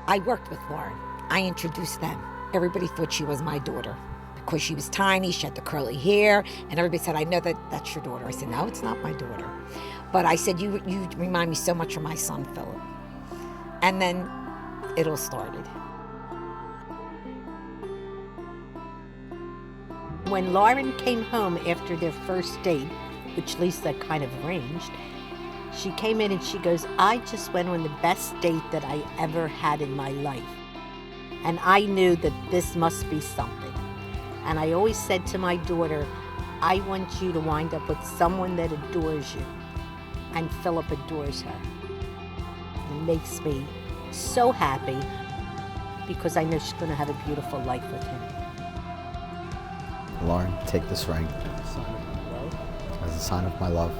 I worked with Lauren. I introduced them. Everybody thought she was my daughter because she was tiny, she had the curly hair, and everybody said, I know that's your daughter. I said, no, it's not my daughter. But I said, you remind me so much of my son, Philip. And then it all started. When Lauren came home after their first date, which Lisa kind of arranged, she came in and she goes, I just went on the best date that I ever had in my life. And I knew that this must be something. And I always said to my daughter, I want you to wind up with someone that adores you. And Philip adores her. It makes me so happy because I know she's going to have a beautiful life with him. Lauren, take this ring as a sign of my love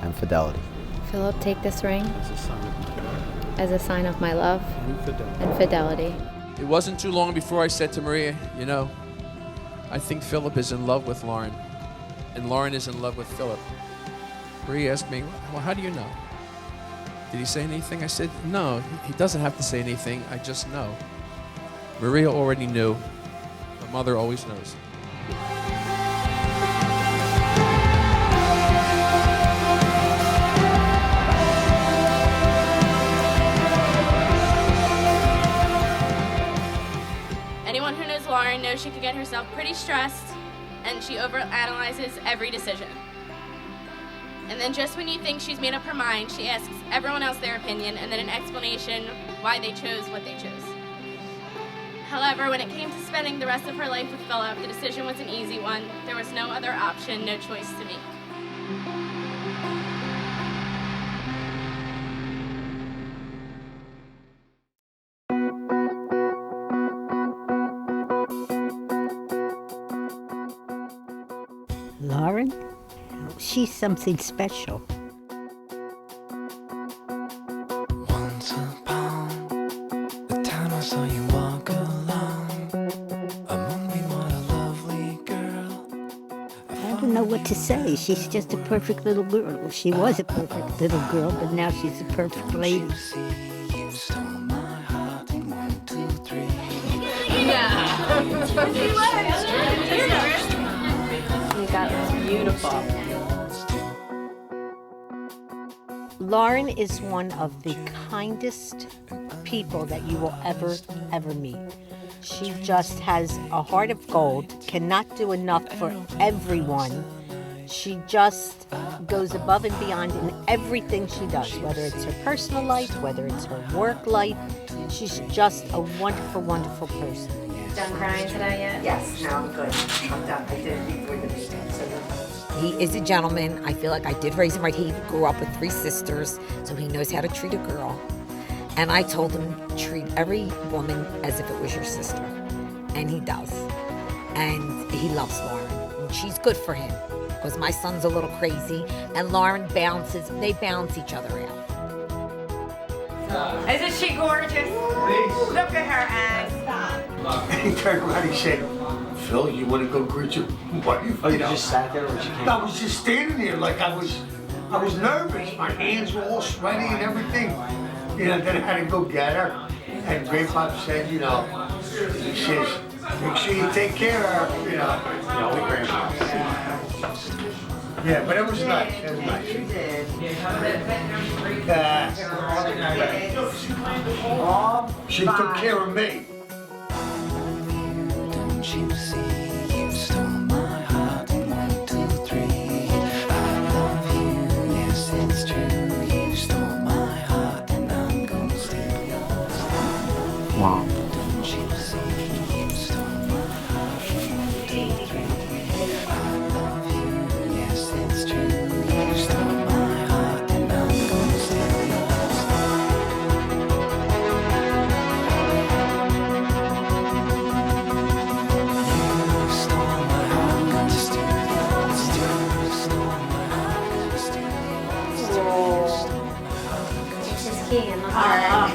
and fidelity. Philip, take this ring as a sign of my love and fidelity. It wasn't too long before I said to Maria, you know, I think Philip is in love with Lauren, and Lauren is in love with Philip. Maria asked me, well, how do you know? Did he say anything? I said, no, he doesn't have to say anything, I just know. Maria already knew. My mother always knows. Anyone who knows Lauren knows she can get herself pretty stressed, and she overanalyzes every decision. And then just when you think she's made up her mind, she asks everyone else their opinion and then an explanation why they chose what they chose. However, when it came to spending the rest of her life with Philip, the decision was an easy one. There was no other option, no choice to make. Lauren, she's something special. Once upon the time I saw you walk along among me, what a lovely girl. I don't know what to say. She's just a perfect little girl. She was a perfect little girl, but now she's a perfect lady. You stole my heart in 1, 2, 3. Beautiful. Lauren is one of the kindest people that you will ever meet. She just has a heart of gold, cannot do enough for everyone. She just goes above and beyond in everything she does, whether it's her personal life, whether it's her work life. She's just a wonderful, wonderful person. Done crying today yet? Yes, no, I'm good. I'm done. I did it before the meeting. He is a gentleman. I feel like I did raise him right. He grew up with 3 sisters, so he knows how to treat a girl. And I told him, treat every woman as if it was your sister. And he does. And he loves Lauren. And she's good for him, because my son's a little crazy, and Lauren they balance each other out. Isn't she gorgeous? Please. Look at her ass. And he turned around and he said, Phil, you want to go greet your wife? Oh, you just sat there or she came? I was just standing there like I was nervous. My hands were all sweaty and everything. You know, then I had to go get her. And Grandpa said, you know, he says, make sure you take care of her, you know. Yeah, we Grandpa. Yeah, but it was nice. It was nice. She took care of me. Don't you see, you stole my heart in 1, 2, 3. I love you, yes it's true. You stole my heart and I'm gonna steal yours. Wow. Don't you see, you stole my heart in 1, 2, 3. I love you, yes it's true. You stole my heart and I'm gonna steal yours. In the heart.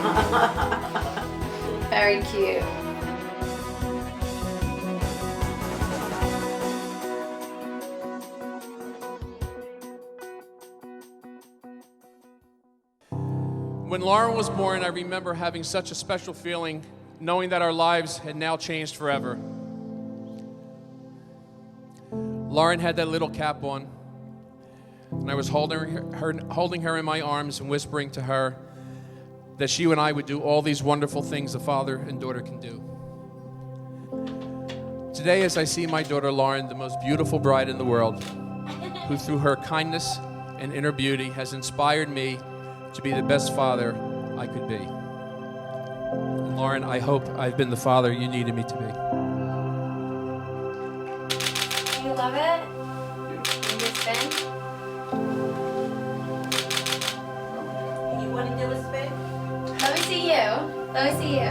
Very cute. When Lauren was born, I remember having such a special feeling, knowing that our lives had now changed forever. Lauren had that little cap on, and I was holding her in my arms and whispering to her that she and I would do all these wonderful things a father and daughter can do. Today, as I see my daughter Lauren, the most beautiful bride in the world, who through her kindness and inner beauty has inspired me to be the best father I could be. And Lauren, I hope I've been the father you needed me to be. You love it? You just spin? You want to do a spin? Let me see you. Let me see you.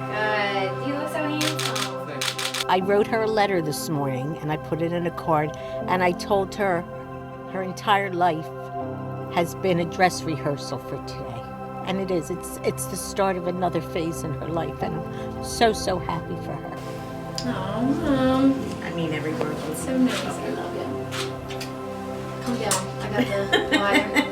Good. You look so handsome. I wrote her a letter this morning and I put it in a card and I told her her entire life has been a dress rehearsal for today. And it is. It's the start of another phase in her life and I'm so, so happy for her. Oh, Mom. I mean every word. It's so nice. I love you. Calm down. I got the water.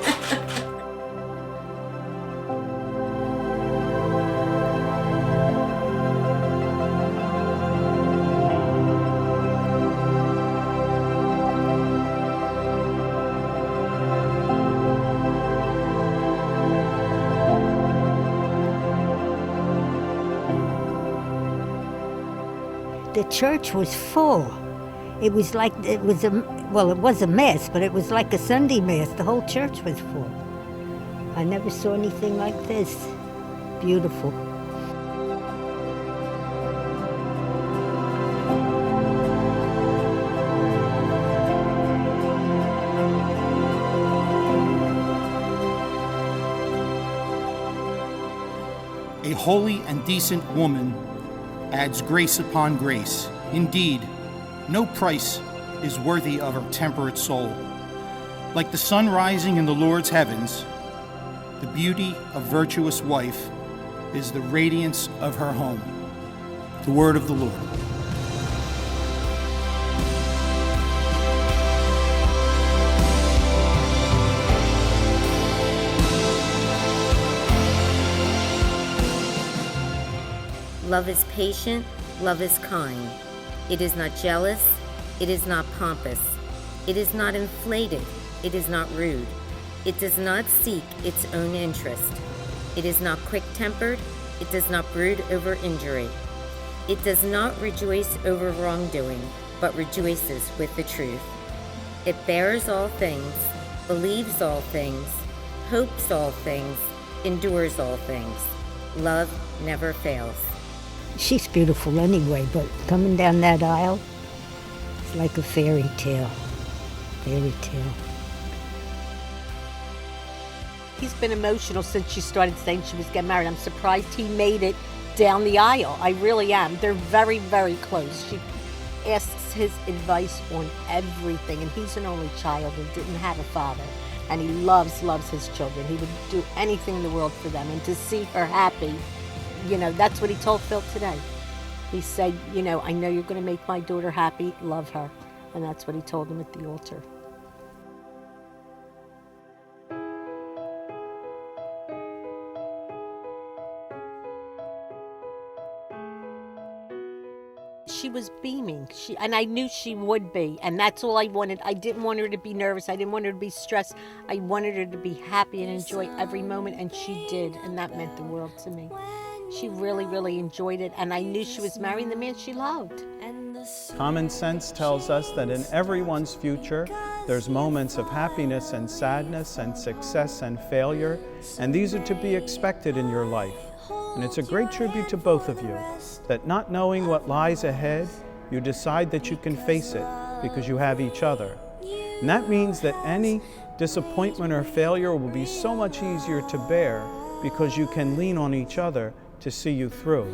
The church was full. It was like, it was a mass, but it was like a Sunday mass. The whole church was full. I never saw anything like this. Beautiful. A holy and decent woman adds grace upon grace. Indeed, no price is worthy of her temperate soul. Like the sun rising in the Lord's heavens, the beauty of virtuous wife is the radiance of her home. The word of the Lord. Love is patient, love is kind. It is not jealous, it is not pompous. It is not inflated, it is not rude. It does not seek its own interest. It is not quick-tempered, it does not brood over injury. It does not rejoice over wrongdoing, but rejoices with the truth. It bears all things, believes all things, hopes all things, endures all things. Love never fails. She's beautiful anyway, but coming down that aisle, it's like a fairy tale. Fairy tale. He's been emotional since she started saying she was getting married. I'm surprised he made it down the aisle. I really am. They're very, very close. She asks his advice on everything, and he's an only child and didn't have a father. And he loves his children. He would do anything in the world for them. And to see her happy, you know, that's what he told Phil today. He said, you know, I know you're going to make my daughter happy. Love her. And that's what he told him at the altar. She was beaming, and I knew she would be, and that's all I wanted. I didn't want her to be nervous. I didn't want her to be stressed. I wanted her to be happy and enjoy every moment, and she did, and that meant the world to me. She really, really enjoyed it, and I knew she was marrying the man she loved. Common sense tells us that in everyone's future, there's moments of happiness and sadness and success and failure, and these are to be expected in your life. And it's a great tribute to both of you, that not knowing what lies ahead, you decide that you can face it because you have each other. And that means that any disappointment or failure will be so much easier to bear because you can lean on each other to see you through.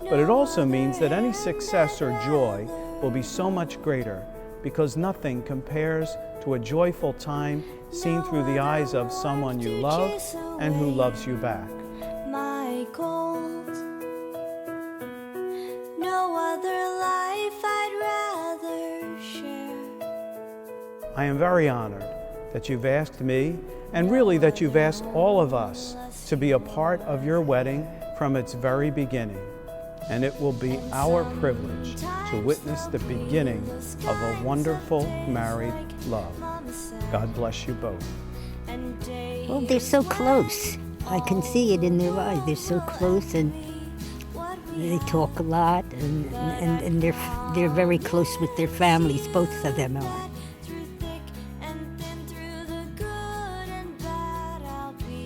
But it also means that any success or joy will be so much greater because nothing compares to a joyful time seen through the eyes of someone you love and who loves you back. My gold, no other life I'd rather share. I am very honored that you've asked me, and really that you've asked all of us to be a part of your wedding from its very beginning. And it will be our privilege to witness the beginning of a wonderful married love. God bless you both. Well, they're so close. I can see it in their eyes. They're so close, and they talk a lot, and they're very close with their families. Both of them are.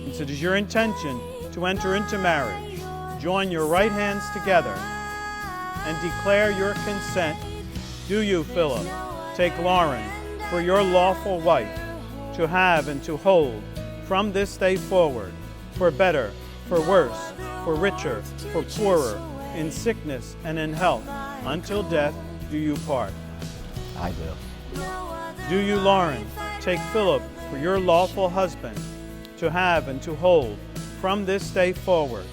Since it is your intention to enter into marriage, join your right hands together and declare your consent. Do you, Philip, take Lauren for your lawful wife, to have and to hold from this day forward, for better, for worse, for richer, for poorer, in sickness and in health, until death do you part? I do. Do you, Lauren, take Philip for your lawful husband, to have and to hold from this day forward,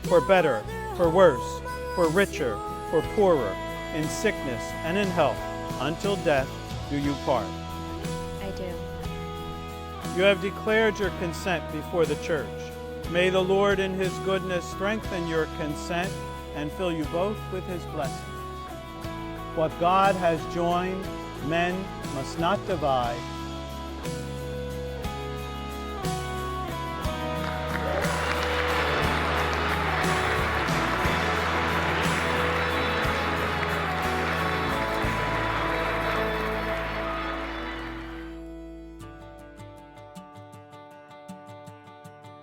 for better, for worse, for richer, for poorer, in sickness and in health, until death do you part? I do. You have declared your consent before the church. May the Lord in his goodness strengthen your consent and fill you both with his blessings. What God has joined, men must not divide.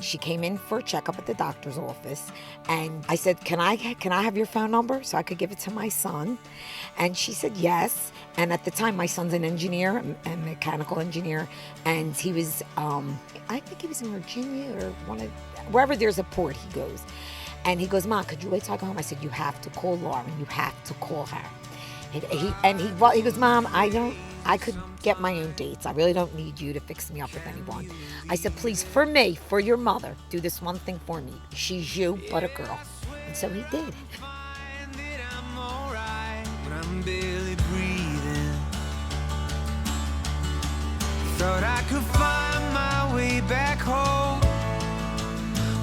She came in for a checkup at the doctor's office, and I said, can I have your phone number so I could give it to my son? And she said yes. And at the time, my son's an engineer, a mechanical engineer, and he was, I think he was in Virginia or wherever there's a port he goes. And he goes, Mom, could you wait till I go home? I said, you have to call Lauren. You have to call her. He goes, Mom, I could get my own dates. I really don't need you to fix me up with anyone. I said, please, for me, for your mother, do this one thing for me. She's you, but a girl. And so he did. I'm barely breathing. Thought I could find my way back home,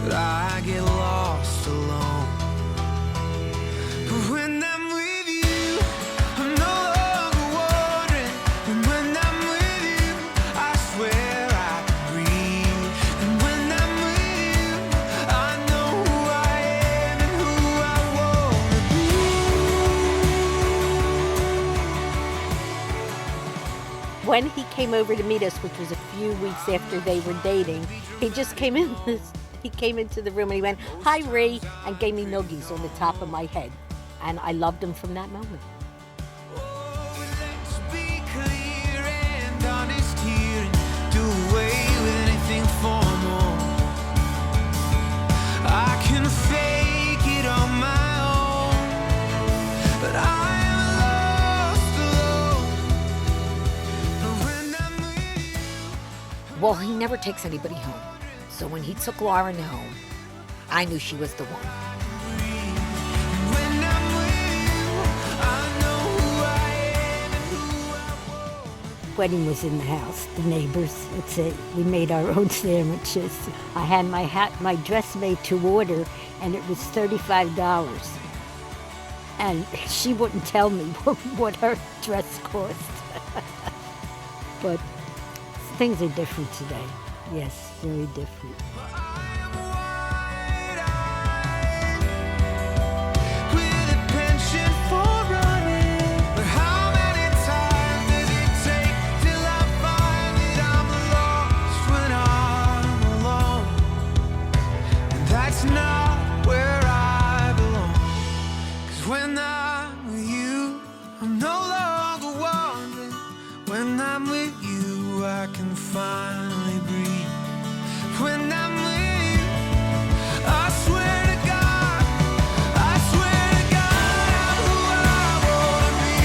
but I get lost alone. But when I'm with you, I'm no longer wandering. And when I'm with you, I swear I can breathe. And when I'm with you, I know who I am and who I wanna be. When he came over to meet us, which was a few weeks after they were dating, he just came in. He came into the room and he went, "Hi, Ree," and gave me noogies on the top of my head. And I loved him from that moment. Let's be clear and honest here and do away with anything formal. I can fake it on my own, but I am lost alone. But when I'm with you, Well, he never takes anybody home. So when he took Lauren home, I knew she was the one. when I'm with you, I know who I am and who I want. Wedding was in the house, the neighbors. That's it. We made our own sandwiches. I had my dress made to order, and it was $35. And she wouldn't tell me what her dress cost. But things are different today. Yes, very different. With a penchant for running, but how many times does it take till I find that I'm lost when I'm alone? And that's not where I belong. 'Cause when I'm with you, I'm no longer wandering. When I'm with you, I can finally breathe. When I'm with you, I swear to God, I'm who I wanna be.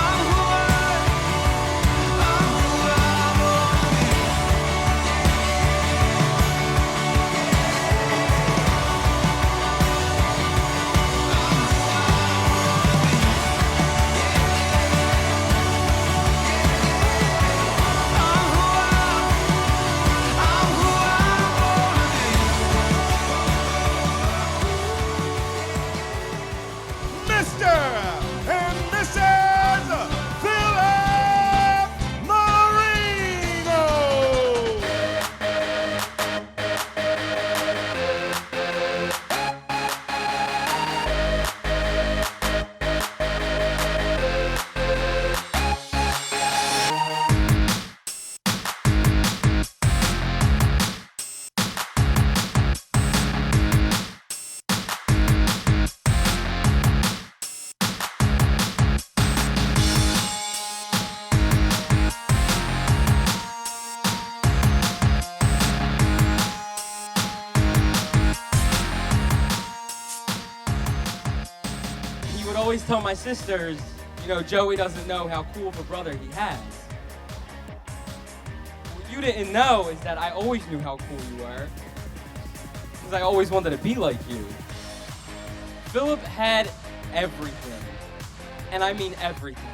I'm who I wanna be. always tell my sisters, you know, Joey doesn't know how cool of a brother he has. What you didn't know is that I always knew how cool you were, because I always wanted to be like you. Philip had everything, and I mean everything.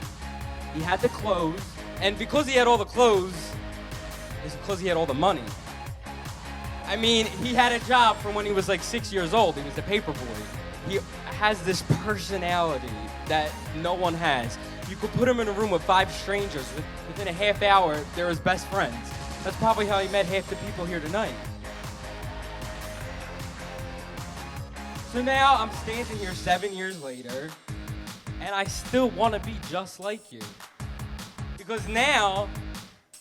He had the clothes, and because he had all the clothes, it's because he had all the money. I mean, he had a job from when he was like 6 years old. He was a paper boy. He has this personality that no one has. You could put him in a room with 5 strangers. Within a half hour, they're his best friends. That's probably how he met half the people here tonight. So now I'm standing here 7 years later, and I still want to be just like you. Because now,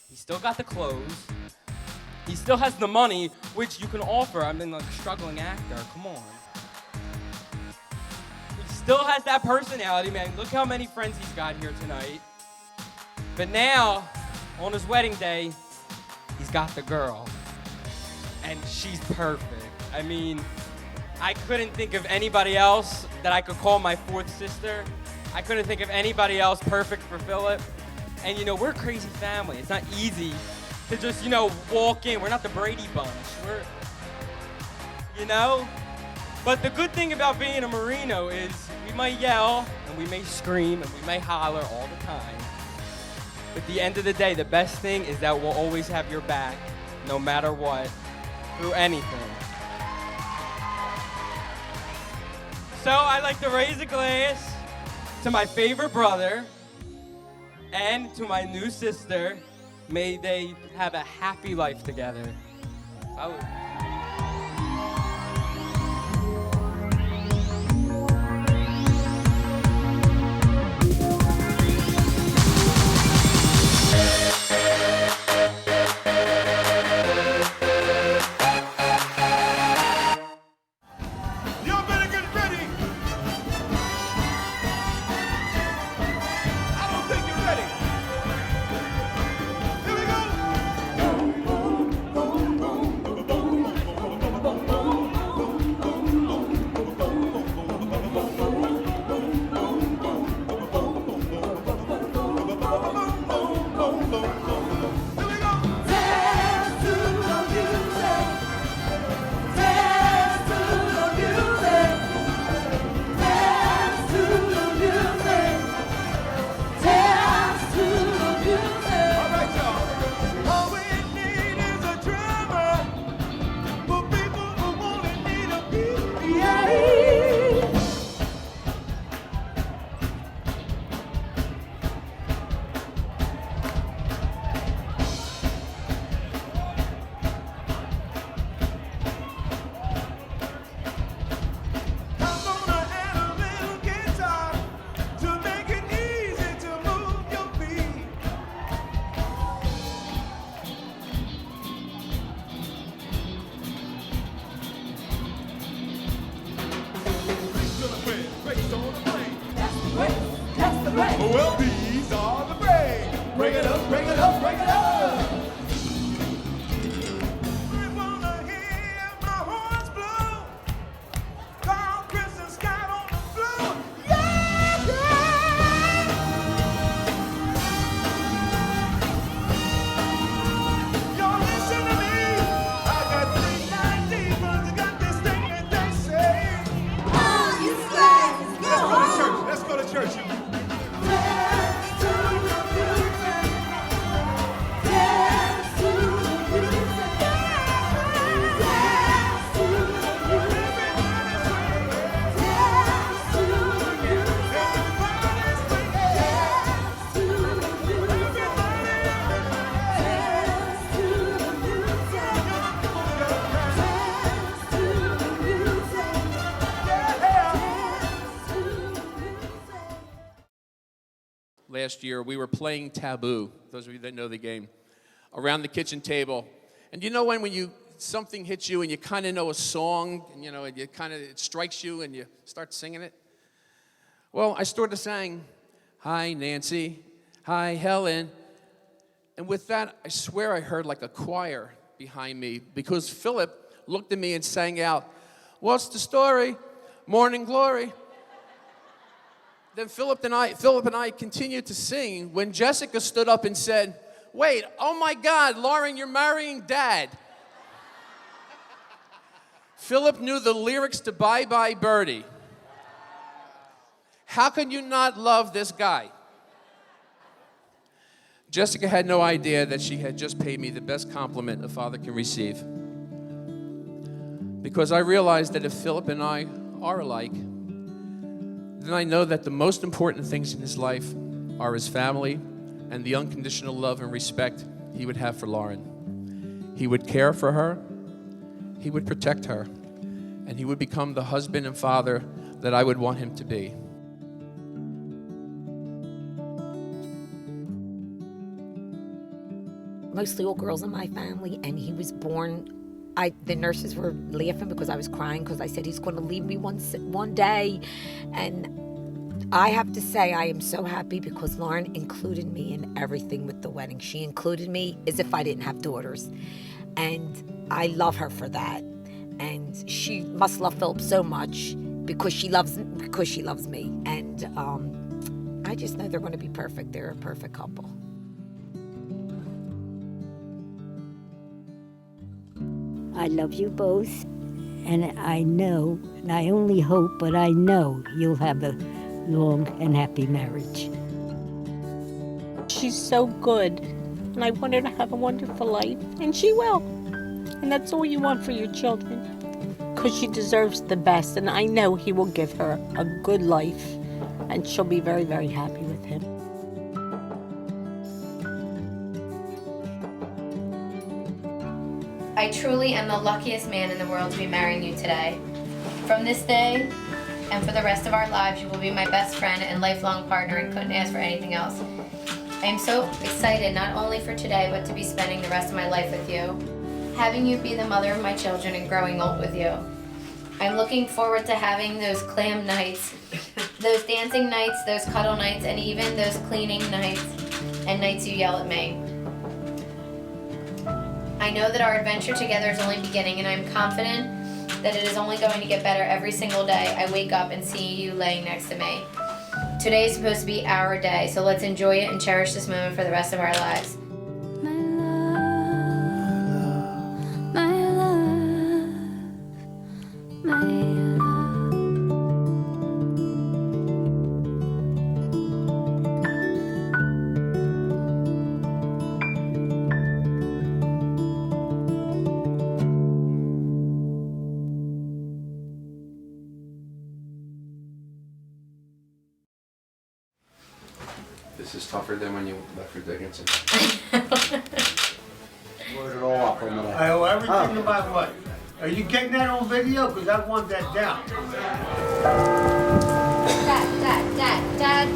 he still got the clothes, he still has the money, which you can offer. I mean, like a struggling actor, come on. He still has that personality, man. Look how many friends he's got here tonight. But now, on his wedding day, he's got the girl. And she's perfect. I mean, I couldn't think of anybody else that I could call my 4th sister. I couldn't think of anybody else perfect for Philip. And you know, we're a crazy family. It's not easy to just, you know, walk in. We're not the Brady Bunch. We're, you know? But the good thing about being a Marino is we might yell and we may scream and we may holler all the time. But at the end of the day, the best thing is that we'll always have your back, no matter what, through anything. So I'd like to raise a glass to my favorite brother and to my new sister. May they have a happy life together. Salud. Well, these are the break. Bring it up, bring it up, bring it up. We wanna hear my horns blow. Carl, Chris, and Scott on the floor. Yeah, yeah. Y'all listen to me. I got 3 9 demons. I got this thing that they say. Oh, you slay. Let's go to church. Let's go to church. Last year, we were playing Taboo, those of you that know the game, around the kitchen table. And you know when something hits you and you kind of know a song, and you know, it strikes you and you start singing it? Well, I started to sing, "Hi, Nancy. Hi, Helen." And with that, I swear I heard like a choir behind me, because Philip looked at me and sang out, "What's the story? Morning glory." Then Philip and I continued to sing when Jessica stood up and said, "Wait, oh my God, Lauren, you're marrying Dad." Philip knew the lyrics to Bye Bye Birdie. How can you not love this guy? Jessica had no idea that she had just paid me the best compliment a father can receive. Because I realized that if Philip and I are alike, then I know that the most important things in his life are his family and the unconditional love and respect he would have for Lauren. He would care for her, he would protect her, and he would become the husband and father that I would want him to be. Mostly all girls in my family, and he was born. The nurses were laughing because I was crying because I said he's going to leave me one day, and I have to say I am so happy because Lauren included me in everything with the wedding. She included me as if I didn't have daughters, and I love her for that. And she must love Philip so much because she loves me, and I just know they're going to be perfect. They're a perfect couple. I love you both, and I know, and I only hope, but I know you'll have a long and happy marriage. She's so good, and I want her to have a wonderful life, and she will. And that's all you want for your children, because she deserves the best, and I know he will give her a good life, and she'll be very, very happy with him. I truly am the luckiest man in the world to be marrying you today. From this day and for the rest of our lives, you will be my best friend and lifelong partner, and couldn't ask for anything else. I am so excited not only for today, but to be spending the rest of my life with you. Having you be the mother of my children and growing old with you. I'm looking forward to having those clam nights, those dancing nights, those cuddle nights, and even those cleaning nights and nights you yell at me. I know that our adventure together is only beginning, and I'm confident that it is only going to get better every single day I wake up and see you laying next to me. Today is supposed to be our day, so let's enjoy it and cherish this moment for the rest of our lives. This is tougher than when you left for Dickinson. Wrote it all up on the I owe everything about what? Are you getting that on video? Because I want that down. Dad.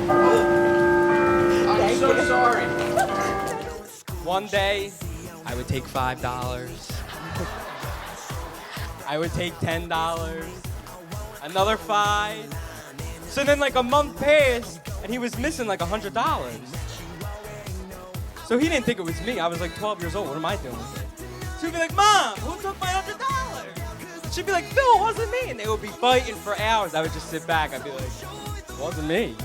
I'm so sorry. One day, I would take $5. I would take $10. Another $5. So then like a month passed, and he was missing like $100. So he didn't think it was me. I was like 12 years old. What am I doing? So he'd be like, "Mom, who took my $100?" And she'd be like, "Phil, it wasn't me." And they would be fighting for hours. I would just sit back. I'd be like, "It wasn't me."